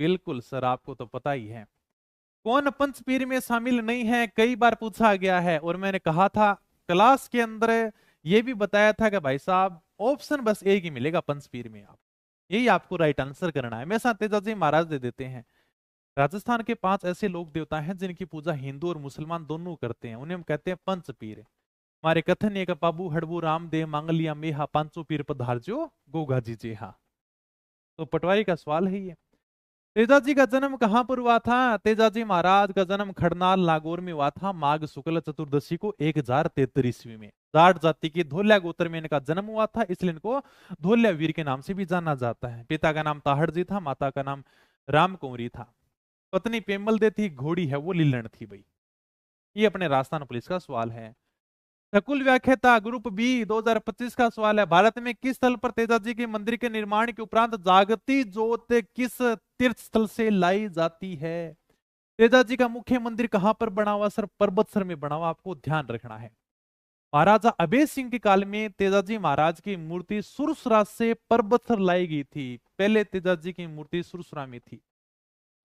बिल्कुल सर, आपको तो पता ही है। कौन पंचपीर में शामिल नहीं है, कई बार पूछा गया है, और मैंने कहा था क्लास के अंदर, ये भी बताया था कि भाई साहब ऑप्शन बस एक ही मिलेगा पंचपीर में, आप यही आपको राइट आंसर करना है। मेरे साथ तेजाजी महाराज दे देते हैं। राजस्थान के 5 ऐसे लोक देवता हैं जिनकी पूजा हिंदू और मुसलमान दोनों करते हैं, उन्हें हम कहते हैं पंचपीर। हमारे कथन एक पाबू हड़बू रामदेव मांगलिया मेहा पांचों पीर पधारजो गोगा जी जे हा। तो पटवारी का सवाल है ये। तेजाजी का जन्म कहां पर हुआ था? तेजाजी महाराज का जन्म खड़नाल नागौर में हुआ था, माघ शुक्ल चतुर्दशी को 1033 ईस्वी में। जाट जाति के धोलिया गोत्र में इनका जन्म हुआ था, इसलिए इनको धोलिया वीर के नाम से भी जाना जाता है। पिता का नाम ताहड़ जी था, माता का नाम राम कुंवरी था। पत्नी पेमल दे थी, घोड़ी है वो लीलण थी भाई। ये अपने राजस्थान पुलिस का सवाल है। शकुल व्याख्याता ग्रुप बी 2025 का सवाल है। भारत में किस स्थल पर तेजाजी के मंदिर के निर्माण के उपरांत जागती जोत किस तीर्थ स्थल से लाई जाती है? तेजाजी का मुख्य मंदिर कहां पर बना हुआ सर? पर्वतसर में बना हुआ, आपको ध्यान रखना है। महाराजा अभय सिंह के काल में तेजाजी महाराज की मूर्ति सुरसरा से पर्वतसर लाई गई थी। पहले तेजाजी की मूर्ति सुरसरा में थी।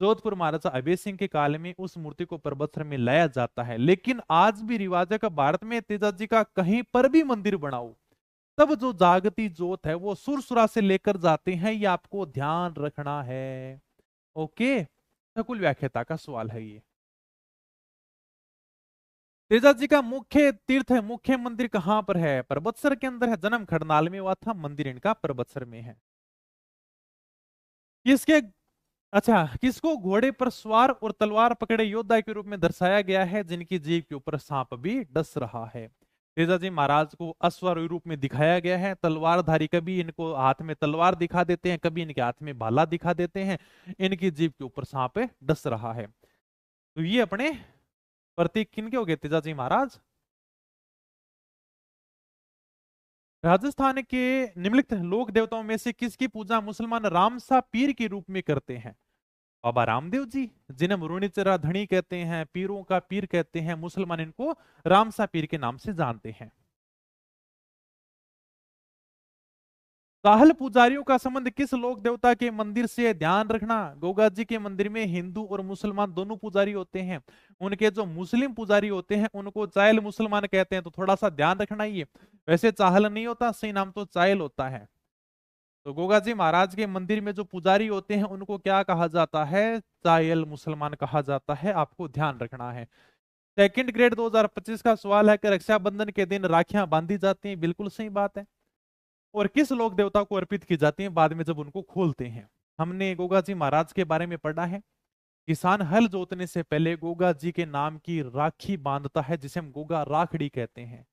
जोधपुर महाराजा अभय सिंह के काल में उस मूर्ति को पर्वतसर में लाया जाता है। लेकिन आज भी रिवाज है कि भारत में तेजाजी का कहीं पर भी मंदिर बनाओ, तब जो जागती जोत है वो सुरसुरा से लेकर जाते हैं, ये आपको ध्यान रखना है। ओके, कुल व्याख्याता का सवाल है ये। तेजाजी का मुख्य तीर्थ है, मुख्य मंदिर कहां पर है? पर्वतसर के अंदर है। जन्म खड़नाल में हुआ था, मंदिर इनका पर्वतसर में है। किसके अच्छा, किसको घोड़े पर सवार और तलवार पकड़े योद्धा के रूप में दर्शाया गया है जिनकी जीभ के ऊपर सांप भी डस रहा है? तेजाजी महाराज को अश्वारोही रूप में दिखाया गया है, तलवारधारी। कभी इनको हाथ में तलवार दिखा देते हैं, कभी इनके हाथ में भाला दिखा देते हैं, इनकी जीभ के ऊपर सांप डस रहा है। तो ये अपने प्रतीक किनके हो गए? तेजाजी महाराज। राजस्थान के निम्नलिखित लोक देवताओं में से किसकी पूजा मुसलमान रामसा पीर के रूप में करते हैं? बाबा रामदेव जी, जिन्हें मुरुनीचरा धनी कहते हैं, पीरों का पीर कहते हैं, मुसलमान इनको रामसा पीर के नाम से जानते हैं। साहल पुजारियों का संबंध किस लोक देवता के मंदिर से? ध्यान रखना, गोगा जी के मंदिर में हिंदू और मुसलमान दोनों पुजारी होते हैं। उनके जो मुस्लिम पुजारी होते हैं उनको चायल मुसलमान कहते हैं, तो थोड़ा सा ध्यान रखना। ये वैसे चाहल नहीं होता, सही नाम तो चायल होता है। तो गोगा जी महाराज के मंदिर में जो पुजारी होते हैं उनको क्या कहा जाता है? चायल मुसलमान कहा जाता है, आपको ध्यान रखना है। सेकंड ग्रेड 2025 का सवाल है कि रक्षाबंधन के दिन राखियां बांधी जाती हैं, बिल्कुल सही बात है। और किस लोक देवता को अर्पित की जाती हैं बाद में जब उनको खोलते हैं? हमने गोगा जी महाराज के बारे में पढ़ा है। किसान हल जोतने से पहले गोगा जी के नाम की राखी बांधता है, जिसे हम गोगा राखड़ी कहते हैं।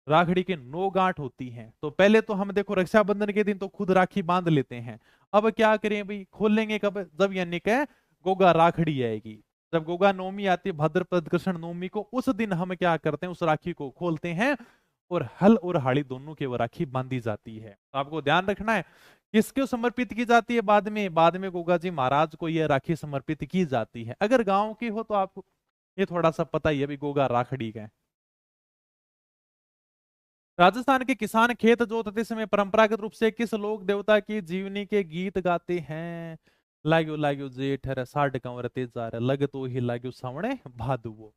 राखड़ी के 9 गांठ होती हैं। तो पहले तो हम देखो रक्षाबंधन के दिन तो खुद राखी बांध लेते हैं। अब क्या करें भाई, खोलेंगे कब? जब यानी कि गोगा राखड़ी आएगी। जब गोगा नवमी आती है, भाद्रपद कृष्ण नवमी को, उस दिन हम क्या करते हैं? उस राखी को खोलते हैं और हल और हाड़ी दोनों के वो राखी बांधी जाती है। तो आपको ध्यान रखना है किसको समर्पित की जाती है बाद में गोगा जी महाराज को यह राखी समर्पित की जाती है। अगर गांव की हो तो आपको ये थोड़ा सा पता ही है, अभी गोगा राखड़ी का। राजस्थान के किसान खेत जोतते समय परंपरागत रूप से किस लोक देवता की जीवनी के गीत गाते हैं? लाग्यो लाग्यो जेठ रे साठ कंवर तेजा रे लग तो ही लाग्यो सावणे भादुओ।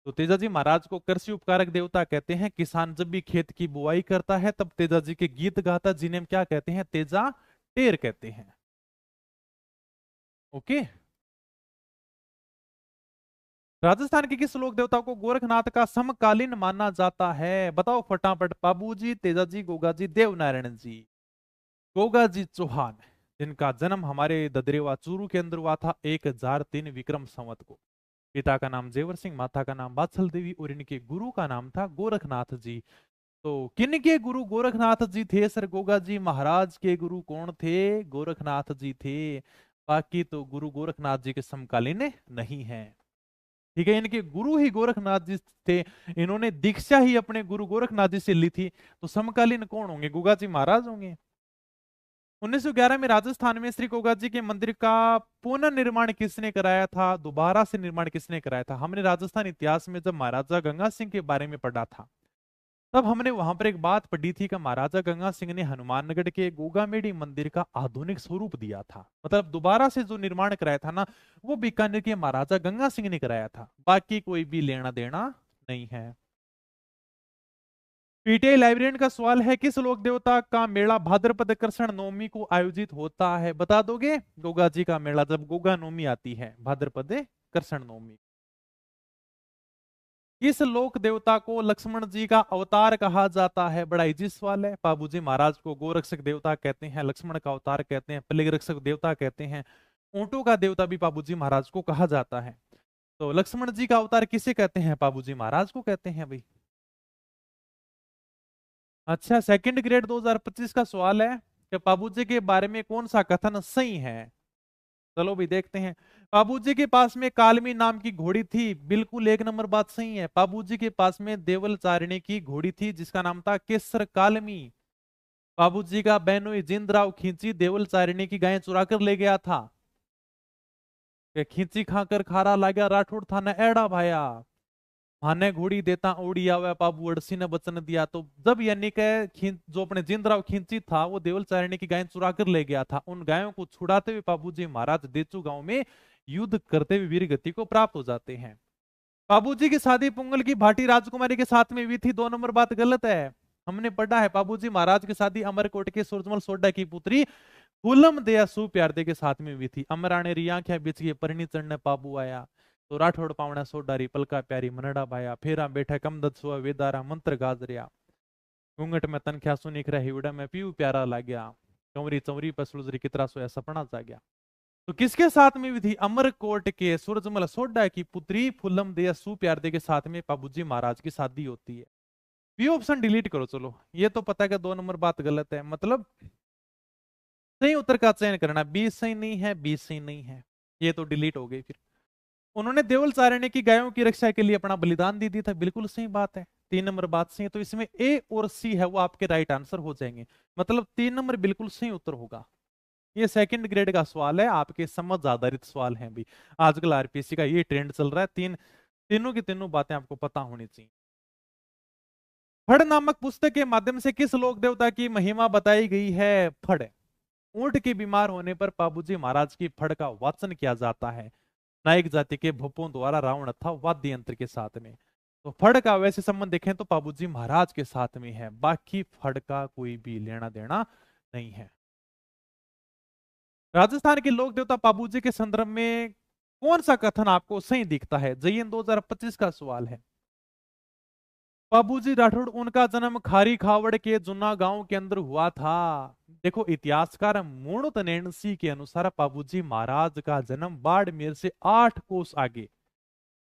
तो तेजाजी महाराज को कृषि उपकारक देवता कहते हैं। किसान जब भी खेत की बुआई करता है तब तेजाजी के गीत गाता, जिन्हें हम क्या कहते हैं? तेजा टेर कहते हैं। ओके। राजस्थान के किस लोक देवता को गोरखनाथ का समकालीन माना जाता है? बताओ फटाफट, बाबूजी, तेजाजी, गोगाजी, देवनारायण जी। गोगाजी चौहान, जिनका जन्म हमारे ददरेवा चूरू के अंदर हुआ था 1003 विक्रम संवत को। पिता का नाम जेवर सिंह, माता का नाम बात्सल देवी, और इनके गुरु का नाम था गोरखनाथ जी। तो किन के गुरु गोरखनाथ जी थे सर? गोगा जी महाराज के गुरु कौन थे? गोरखनाथ जी थे। बाकी तो गुरु गोरखनाथ जी के समकालीन नहीं है। ठीक है, इनके गुरु ही गोरखनाथ जी थे। इन्होंने दीक्षा ही अपने गुरु गोरखनाथ जी से ली थी। तो समकालीन कौन होंगे? गोगा जी महाराज होंगे। 1911 में राजस्थान में श्री गोगा जी के मंदिर का पुनर्निर्माण किसने कराया था? दोबारा से निर्माण किसने कराया था? हमने राजस्थान इतिहास में जब महाराजा गंगा सिंह के बारे में पढ़ा था, तब हमने वहां पर एक बात पढ़ी थी कि महाराजा गंगा सिंह ने हनुमानगढ़ के गोगामेड़ी मंदिर का आधुनिक स्वरूप दिया था, मतलब दोबारा से जो निर्माण कराया था ना, वो बीकानेर के महाराजा गंगा सिंह ने कराया था, बाकी कोई भी लेना देना नहीं है। पीटीआई लाइब्रेरियन का सवाल है, किस लोक देवता का मेला भाद्रपद कृष्ण नवमी को आयोजित होता है? बता दोगे? गोगा जी का मेला जब गोगा नवमी आती है, भाद्रपद कृष्ण नवमी। किस लोक देवता को लक्ष्मण जी का अवतार कहा जाता है? बड़ा इजी सवाल है। बाबूजी महाराज को गोरक्षक देवता कहते हैं, लक्ष्मण का अवतार कहते हैं, प्लेग रक्षक देवता कहते हैं, ऊंटों का देवता भी बाबूजी महाराज को कहा जाता है। तो लक्ष्मण जी का अवतार किसे कहते हैं? बाबूजी महाराज को कहते हैं भाई। अच्छा, सेकंड ग्रेड 2025 का सवाल है कि बाबूजी के बारे में कौन सा कथन सही है? चलो भी देखते हैं। बाबूजी के पास में कालमी नाम की घोड़ी थी, बिल्कुल एक नंबर बात सही है। बाबूजी के पास में देवल चारणी की घोड़ी थी जिसका नाम था केसर कालमी। बाबूजी का बहनोई जिंदराव खींची देवल चारणी की गायें चुरा कर ले गया था। खींची खाकर खारा लाग्या राठौड़ था न एड़ा भाया, हाने घोड़ी देता उड़ी आवे बाबू अड़सी ने बचन दिया। तो जब यानी के जो अपने जिंदराव खींची था वो देवल चारणी की गायें चुरा कर ले गया था, उन गायों को छुड़ाते हुए बाबूजी महाराज देचू गांव में युद्ध करते हुए वीर गति को प्राप्त हो जाते हैं। बाबूजी की शादी पुंगल की भाटी राजकुमारी के साथ में हुई थी, 2 नंबर बात गलत है। हमने पढ़ा है बाबूजी महाराज की शादी अमरकोट के सूरजमल सोडा की पुत्री फूलम दया सुप्यारदे के साथ में हुई थी। अमराने रिया क्या बिच गए परनी चढ़ने पाबू आया, तो राठौड़ पावना सोडारी पलका प्यारी मनड़ा भाया, फेरा बैठा कमदत सुआ वेदारा मंत्र गाजरिया, घूंघट में तनख्या सुनी रही उड़ा में पीऊ प्यारा लाग्या, चौरी चौरी पर सुलझरी कितरा सोया सपना जाग्या। तो किसके साथ में भी थी? अमरकोट के सूरजमल सोडा की पुत्री फुल्लम दया सुप्यारदे के साथ में बाबूजी महाराज की शादी होती है। बी ऑप्शन डिलीट करो। चलो ये तो पता है कि 2 नंबर बात गलत है, मतलब सही उत्तर का चयन करना। बी सही नहीं है, बी सही नहीं है, ये तो डिलीट हो गई। फिर उन्होंने देवल चारणी की गायों की रक्षा के लिए अपना बलिदान दे दिया था, बिल्कुल सही बात है। 3 नंबर बात सही है, तो इसमें ए और सी है वो आपके राइट आंसर हो जाएंगे, मतलब 3 नंबर बिल्कुल सही उत्तर होगा। ये सेकंड ग्रेड का सवाल है, आपके समझ आधारित सवाल हैं भी। आजकल आरपीएससी का ये ट्रेंड चल रहा है, तीनों की तीनों बातें आपको पता होनी चाहिए। फड़ नामक पुस्तक के माध्यम से किस लोक देवता की महिमा बताई गई है? फड़, ऊंट के बीमार होने पर बाबूजी महाराज की फड़ का वाचन किया जाता है। नायक जाति के भूपों द्वारा रावण था वाद्य यंत्र के साथ में। तो फड़ का वैसे संबंध देखें तो बाबूजी महाराज के साथ में है, बाकी फड़ का कोई भी लेना देना नहीं है। राजस्थान के लोक देवता बाबूजी के संदर्भ में कौन सा कथन आपको सही दिखता है? जयन 2025 का सवाल है। बाबूजी राठौड़ उनका जन्म खारी खावड़ के जुन्ना गांव के अंदर हुआ था। देखो इतिहासकार मूणत नैणसी के अनुसार बाबूजी महाराज का जन्म बाड़मेर से 8 कोस आगे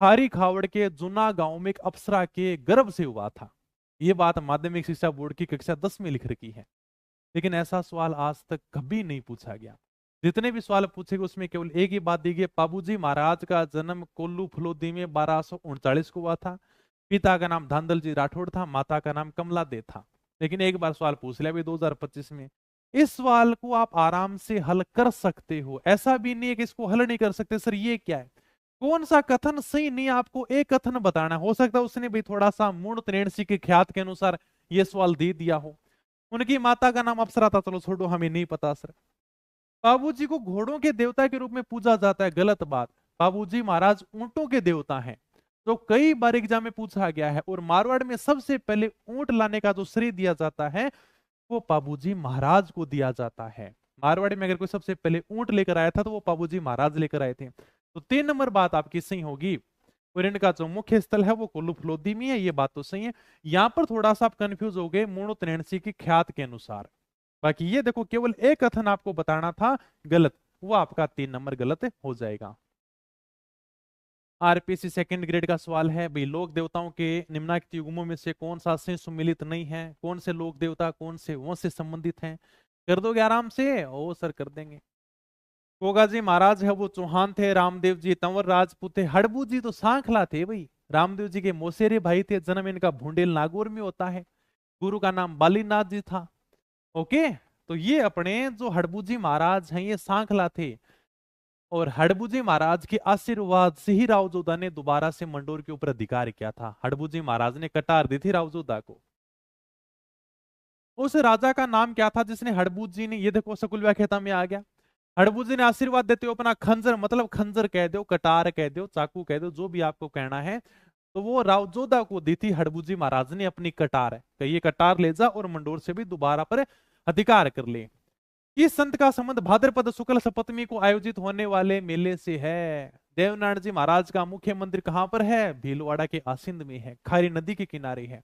खारी खावड़ के जुन्ना गांव में एक अप्सरा के गर्भ से हुआ था। यह बात माध्यमिक शिक्षा बोर्ड की कक्षा 10 में लिख रखी है, लेकिन ऐसा सवाल आज तक कभी नहीं पूछा गया। जितने भी सवाल पूछे गए उसमें केवल एक ही बात दी गई, बाबूजी महाराज का जन्म कोल्लू फलोदी में 1239 को हुआ था। पिता का नाम धांधल जी राठौड़ था, माता का नाम कमला दे था। लेकिन एक बार सवाल पूछ लिया अभी 2025 में, इस सवाल को आप आराम से हल कर सकते हो, ऐसा भी नहीं है कि इसको हल नहीं कर सकते। सर ये क्या है, कौन सा कथन सही नहीं, आपको एक कथन बताना। हो सकता है उसने भी थोड़ा सा मूण त्रेणसी के ख्यात के अनुसार ये सवाल दे दिया हो। उनकी माता का नाम अप्सरा था, चलो छोड़ो हमें नहीं पता सर। बाबूजी को घोड़ों के देवता के रूप में पूजा जाता है, गलत बात। बाबूजी महाराज ऊंटों के देवता हैं, जो कई बार एग्जाम में पूछा गया है। और मारवाड़ में सबसे पहले ऊंट लाने का जो श्रेय दिया जाता है वो बाबूजी महाराज को दिया जाता है। मारवाड़ी में अगर कोई सबसे पहले ऊंट लेकर आया था तो वो बाबूजी महाराज लेकर आए थे। तो 3 नंबर बात आपकी सही होगी। और इनका जो मुख्य स्थल है वो कोल्लू फलोदी में है, ये बात तो सही है। यहां पर थोड़ा सा आप कंफ्यूज हो गए मूणो त्रेणसी की ख्यात के अनुसार। बाकी ये देखो केवल एक कथन आपको बताना था गलत, वो आपका 3 नंबर गलत हो जाएगा। आरपीसी सेकंड ग्रेड का सवाल है भाई, लोक देवताओं के निम्नलिखित युग्मों में से कौन सा से सुमिलित नहीं है? कौन से लोक देवता कौन से वंश से संबंधित हैं? कर दोगे आराम से? ओ सर कर देंगे। गोगा जी महाराज है वो चौहान थे, रामदेव जी तंवर राजपूत थे, हड़बू जी तो सांखला थे भाई। रामदेव जी के मौसेरे भाई थे, जन्म इनका भूंडेल नागौर में होता है। गुरु का नाम बालीनाथ जी था। ओके, तो ये अपने जो हड़बू जी महाराज हैं ये सांखला थे। और हड़बू जी महाराज के आशीर्वाद से ही रावजोधा ने दोबारा से मंडोर के ऊपर अधिकार किया था। हड़बू जी महाराज ने कटार दी थी रावजोधा को। उस राजा का नाम क्या था जिसने हड़बूत जी ने, ये देखो सकुल व्याख्याता में आ गया, हड़बूत जी ने आशीर्वाद देते हो अपना खंजर, मतलब खंजर कह दो, कटार कह दो, चाकू कह दो, जो भी आपको कहना है, तो वो राव जोधा को दी थी हड़बूजी महाराज ने अपनी कटार, कहिए कटार ले जा और मंडोर से भी दोबारा पर अधिकार कर ले। इस संत का संबंध भाद्रपद शुक्ल सप्तमी को आयोजित होने वाले मेले से है। देवनारायण जी महाराज का मुख्य मंदिर कहां पर है? भीलवाड़ा के आसिंद में है, खारी नदी के किनारे है।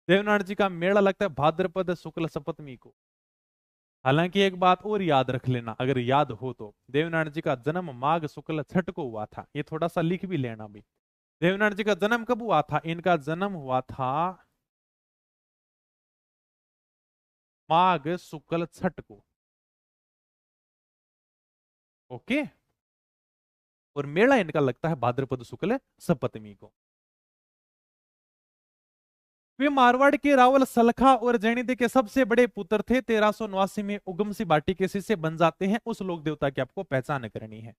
देवनारायण जी का मेला लगता है भाद्रपद शुक्ल सप्तमी को। हालांकि एक बात और याद रख लेना, अगर याद हो तो, देवनारायण जी का जन्म माघ शुक्ल छठ को हुआ था, ये थोड़ा सा लिख भी लेना भी। देवनारायण जी का जन्म कब हुआ था? इनका जन्म हुआ था माघ शुक्ल छठ को। ओके। और मेला इनका लगता है भाद्रपद शुक्ल सप्तमी को। वे मारवाड़ के रावल सलखा और जैनिदे के सबसे बड़े पुत्र थे। 1389 में उगमसी बाटी के शिष्य बन जाते हैं। उस लोक देवता की आपको पहचान करनी है।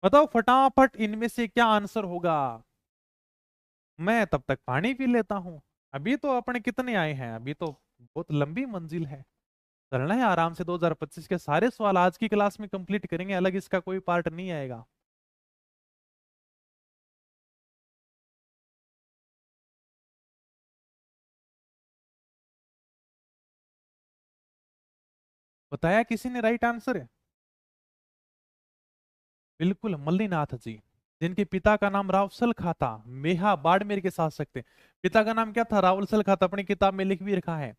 बताओ फटाफट इनमें से क्या आंसर होगा। मैं तब तक पानी पी लेता हूं। अभी तो अपने कितने आए हैं, अभी तो बहुत लंबी मंजिल है, चलना है आराम से। 2025 के सारे सवाल आज की क्लास में कंप्लीट करेंगे, अलग इसका कोई पार्ट नहीं आएगा। बताया किसी ने राइट आंसर? बिल्कुल मल्लीनाथ जी, जिनके पिता का नाम रावसल खा था, मेहा बाड़मेर के शासक थे। पिता का नाम क्या था? रावलसल खा था, अपनी किताब में लिख भी रखा है।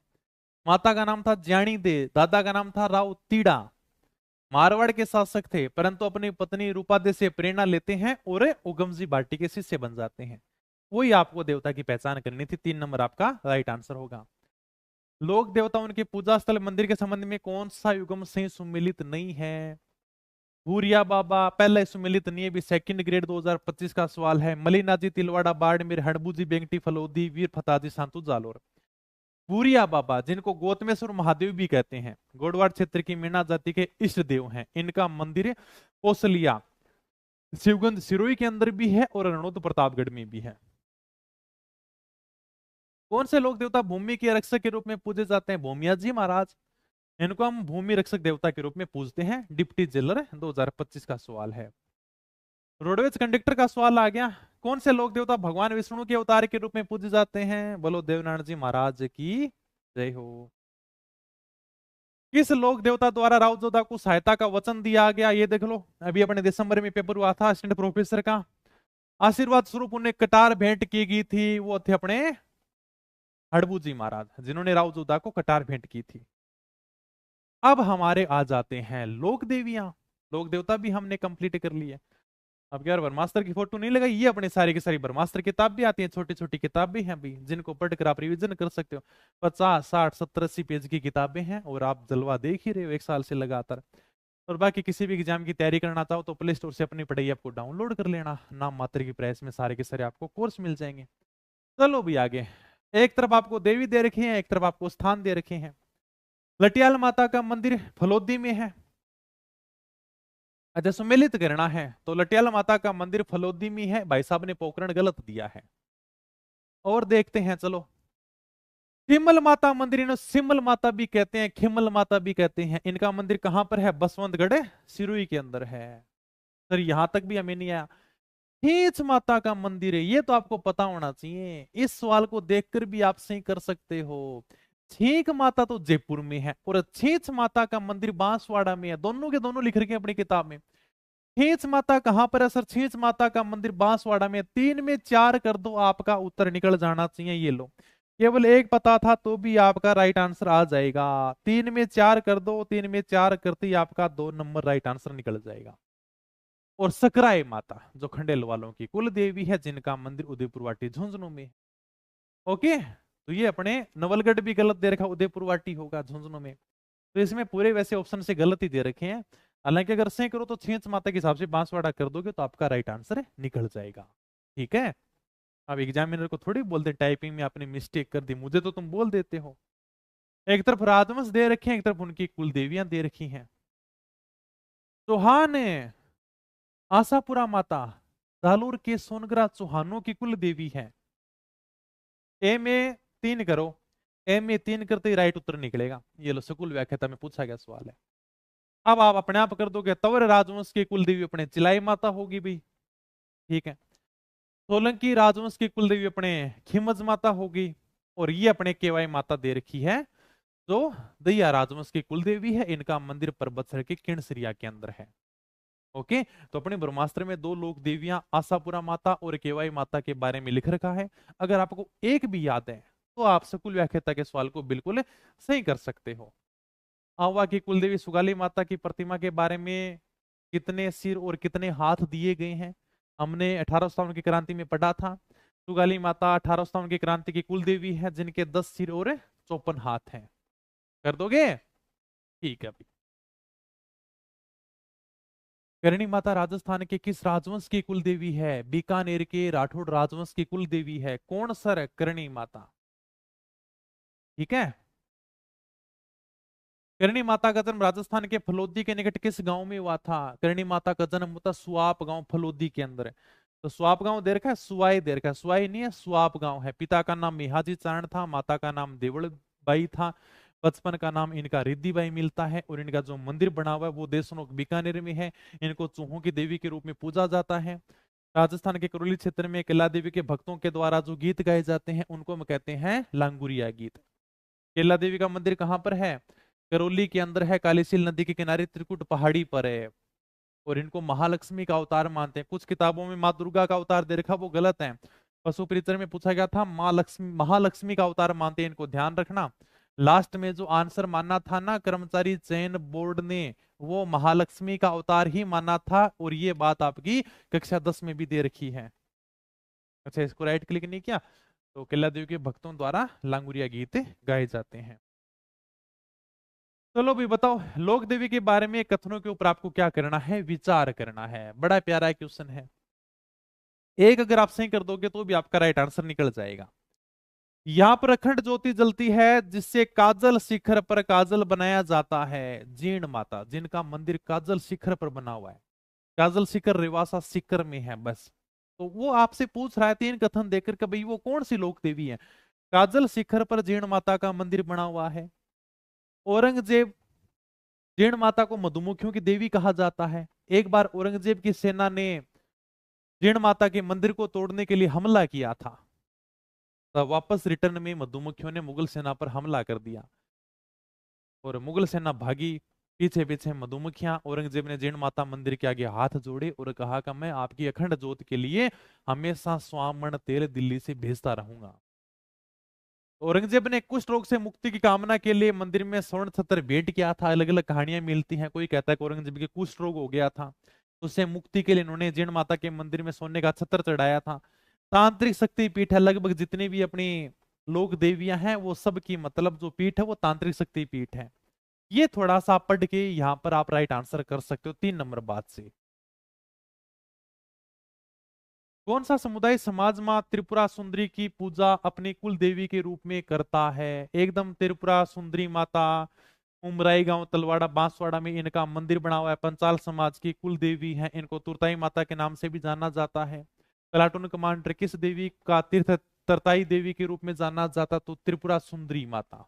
माता का नाम था ज्ञानी दे, दादा का नाम था राव तीड़ा। मारवाड़ के शासक थे, परंतु अपनी पत्नी रूपादे से प्रेरणा लेते हैं और उगमजी बाटी के शिष्य बन जाते हैं। वही आपको देवता की पहचान करनी थी। 3 नंबर आपका राइट आंसर होगा। लोक देवता उनके पूजा स्थल मंदिर के संबंध में कौन सा युगम से सुमिलित नहीं है? भूरिया बाबा पहला सुमिलित नहीं है, भी सेकंड ग्रेड 2025 का सवाल है। मलिना जी तिलवाड़ा बाड़मेर हड़बूजी बेंगटी फलोदी वीर फताजी सांतु जालोर। भूरिया बाबा, जिनको गौतमेश्वर महादेव भी कहते हैं, गोडवाड़ क्षेत्र की मीणा जाति के इष्ट देव हैं। इनका मंदिर कौशलिया शिवगंज सिरोही के अंदर भी है और रणोद प्रतापगढ़ में भी है। कौन से लोक देवता भूमि के रक्षक के रूप में पूजे जाते हैं? भूमिया जी महाराज, इनको हम भूमि रक्षक देवता के रूप में पूजते हैं। डिप्टी जेलर 2025 का सवाल है। रोडवेज कंडक्टर का सवाल आ गया। कौन से लोक देवता भगवान विष्णु के अवतार के रूप में पूजे जाते हैं? बोलो देवनारायण जी महाराज की जय हो। किस लोक देवता द्वारा राव जोधा को सहायता का वचन दिया गया? ये देख लो, अभी अपने दिसंबर में पेपर हुआ था असिस्टेंट प्रोफेसर का। आशीर्वाद स्वरूप उन्हें कटार भेंट की गई थी, वो थे अपने हड़बू जी महाराज, जिन्होंने राव जोधा को कटार भेंट की थी। अब हमारे आ जाते हैं लोक देवियां। लोक देवता भी हमने कंप्लीट कर लिए। अब यार ब्रह्मास्त्र की फोटो नहीं लगाई, ये अपनी सारी की सारी ब्रह्मास्त्र किताब भी आती है, छोटी छोटी किताब भी हैं भी, जिनको पढ़कर आप रिवीजन कर सकते हो। 50 60 70 80 पेज की किताबें हैं और आप जलवा देख ही रहे हो 1 साल से लगातार। और बाकी किसी भी एग्जाम की तैयारी करना चाहो तो प्ले स्टोर से अपनी पढ़ाई आपको डाउनलोड कर लेना, नाम मात्र की प्राइस में सारे के सारे आपको कोर्स मिल जाएंगे। चलो भी आगे। एक तरफ आपको देवी दे रखे हैं, एक तरफ आपको स्थान दे रखे हैं। लटियाल माता का मंदिर फलोदी में है। अच्छा सुमेलित करना है तो लटियाल माता का मंदिर फलोदी में है, भाई साहब ने पोकरण गलत दिया है। और देखते हैं चलो। खिमल माता मंदिर, इन्हें सिमल माता भी कहते हैं, खिमल माता भी कहते हैं। इनका मंदिर कहां पर है? बसवंतगढ़ सिरोही के अंदर है। सर यहां तक भी हमें नहीं आया। खींच माता का मंदिर है, ये तो आपको पता होना चाहिए, इस सवाल को देखकर भी आप सही कर सकते हो। छींक माता तो जयपुर में है और छींच माता का मंदिर बांसवाड़ा में है, दोनों के दोनों लिख रखे हैं अपनी किताब में। छींच माता कहां पर है सर? छींच माता का मंदिर बांसवाड़ा में। 3 में 4 कर दो, आपका उत्तर निकल जाना चाहिए। ये लो, केवल एक पता था तो भी आपका राइट आंसर आ जाएगा। 3 में 4 कर दो, 3 में 4 करते ही आपका 2 नंबर राइट आंसर निकल जाएगा। और सकराय माता जो खंडेल वालों की कुल देवी है, जिनका मंदिर उदयपुर वाटी झुंझुनू में। ओके, तो ये अपने नवलगढ़ भी गलत दे रखा, उदयपुर वाटी होगा झुंझुनू में। तो इसमें पूरे वैसे ऑप्शन से गलत ही दे रखे हैं। हालांकि अगर सही करो तो छेंच माता के हिसाब से बांसवाड़ा कर दोगे तो आपका राइट आंसर निकल जाएगा। ठीक है। अब एग्जामिनर को थोड़ी बोलते टाइपिंग में आपने मिस्टेक कर दी, मुझे तो तुम बोल देते हो। एक तरफ राजवंश दे रखे हैं, एक तरफ उनकी कुल देवियां दे रखी हैं। चौहान आशापुरा माता जालोर के सोनगरा चौहानों की कुल देवी है। ए में 3 करो। एम में 3 करते ही राइट उत्तर निकलेगा। ये लो सकूल व्याख्याता में पूछा गया सवाल है। अब आप अपने आप कर दोगे, तंवर राजवंश की कुल देवी अपने चिलाई माता होगी भाई, ठीक है। सोलंकी राजवंश की कुल देवी अपने खिमज माता होगी, और ये अपने केवाई माता दे रखी है जो दहिया राजवंश की कुल देवी है। इनका मंदिर परबतसर के किणसरिया के अंदर है। ओके, तो अपने ब्रह्मास्त्र में 2 लोक देवियां आशापुरा माता और केवाई माता के बारे में लिख रखा है। अगर आपको एक भी याद है तो आप सकुल व्याख्याता के सवाल को बिल्कुल सही कर सकते हो। आवा की कुलदेवी सुगाली माता की प्रतिमा के बारे में कितने सिर और कितने हाथ दिए गए हैं, हमने 1857 की क्रांति में पढ़ा था। सुगाली माता 1857 की क्रांति की कुल देवी है जिनके 10 सिर और 54 हाथ हैं। कर दोगे? ठीक है भाई। करणी माता राजस्थान के किस राजवंश की कुल देवी है? बीकानेर के राठौड़ राजवंश की कुल देवी है। कौन सर? करणी माता, ठीक है। करणी माता का जन्म राजस्थान के फलोदी के निकट किस गांव में हुआ था? करणी माता का जन्म होता सुआप गांव फलोदी के अंदर है। तो सुआप गांव दे रखा है, सुवाई दे रखा है, सुवाई नहीं है, सुआप गांव है। पिता का नाम मेहाजी चारण था, माता का नाम देवल बाई था। बचपन का नाम इनका रिद्धि बाई मिलता है, और इनका जो मंदिर बना हुआ है वो देशनोक बीकानेर में है। इनको चूहों की देवी के रूप में पूजा जाता है। राजस्थान के करौली क्षेत्र में केला देवी के भक्तों के द्वारा जो गीत गाए जाते हैं उनको हम कहते हैं लांगुरिया गीत। केला देवी का मंदिर कहाँ पर है? करौली के अंदर है, कालीसील नदी के किनारे त्रिकुट पहाड़ी पर है। और इनको महालक्ष्मी का अवतार मानते हैं। कुछ किताबों में माँ दुर्गा का अवतार दे रखा, वो गलत है। पशु परिचय में पूछा गया था, माँ लक्ष्मी महालक्ष्मी का अवतार मानते हैं, इनको ध्यान रखना। लास्ट में जो आंसर मानना था ना कर्मचारी चयन बोर्ड ने, वो महालक्ष्मी का अवतार ही माना था, और ये बात आपकी कक्षा 10 में भी दे रखी है। अच्छा, इसको राइट क्लिक नहीं किया? तो केला देवी के भक्तों द्वारा लांगुरिया गीत गाए जाते हैं। चलो भी बताओ, लोक देवी के बारे में कथनों के ऊपर आपको क्या करना है? विचार करना है। बड़ा प्यारा क्वेश्चन है। एक अगर आप सही कर दोगे तो भी आपका राइट आंसर निकल जाएगा। यहां पर अखंड ज्योति जलती है जिससे काजल शिखर पर काजल बनाया जाता है। जीण माता, जिनका मंदिर काजल शिखर पर बना हुआ है। काजल शिखर रिवासा शिखर में है बस। तो वो आपसे पूछ रहा है 3 कथन देकर के भाई वो कौन सी लोक देवी है। काजल शिखर पर जीण माता का मंदिर बना हुआ है। औरंगजेब जीण माता को मधुमक्खियों की देवी कहा जाता है। एक बार औरंगजेब की सेना ने जीण माता के मंदिर को तोड़ने के लिए हमला किया था, तब वापस रिटर्न में मधुमक्खियों ने मुगल सेना पर हमला कर दिया और मुगल सेना भागी। पीछे पीछे मधुमक्खियां। औरंगजेब ने जीण माता मंदिर के आगे हाथ जोड़े और कहा कि मैं आपकी अखंड ज्योत के लिए हमेशा स्वामण तेल दिल्ली से भेजता रहूंगा। औरंगजेब ने कुष्ठ रोग से मुक्ति की कामना के लिए मंदिर में स्वर्ण छत्र भेंट किया था। अलग अलग कहानियां मिलती हैं। कोई कहता है कि औरंगजेब के कुष्ठ रोग हो गया था, उससे मुक्ति के लिए इन्होंने जीण माता के मंदिर में सोने का छत्र चढ़ाया था। तांत्रिक शक्ति पीठ है। लगभग जितनी भी अपनी लोक देवियां हैं वो सब की मतलब जो पीठ है वो तांत्रिक शक्ति पीठ है। ये थोड़ा सा पढ़ के यहाँ पर आप राइट आंसर कर सकते हो 3 नंबर बात से। कौन सा समुदाय समाज मां त्रिपुरा सुंदरी की पूजा अपनी कुल देवी के रूप में करता है? एकदम त्रिपुरा सुंदरी माता, उमराई गांव तलवाड़ा बांसवाड़ा में इनका मंदिर बना हुआ है। पंचाल समाज की कुल देवी है। इनको तुरताई माता के नाम से भी जाना जाता है। प्लाटून कमांडर किस देवी का तीर्थ तरताई देवी के रूप में जाना जाता? तो त्रिपुरा सुंदरी माता।